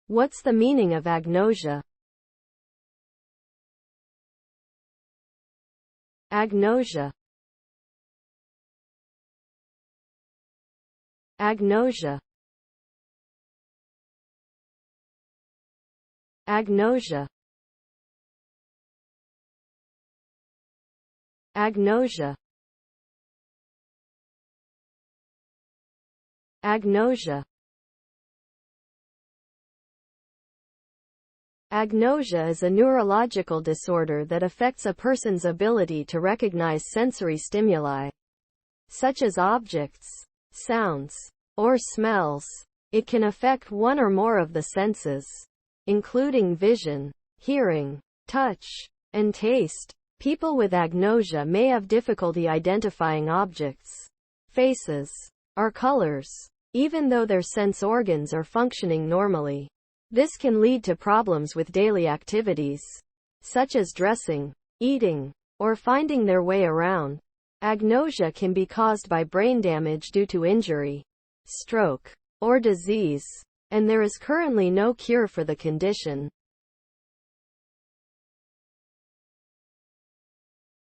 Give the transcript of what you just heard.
What's the meaning of agnosia? Agnosia. Agnosia. Agnosia. Agnosia. Agnosia. Agnosia is a neurological disorder that affects a person's ability to recognize sensory stimuli, such as objects, sounds, or smells. It can affect one or more of the senses, including vision, hearing, touch, and taste. People with agnosia may have difficulty identifying objects, faces, or colors, even though their sense organs are functioning normally. This can lead to problems with daily activities, such as dressing, eating, or finding their way around. Agnosia can be caused by brain damage due to injury, stroke, or disease, and there is currently no cure for the condition.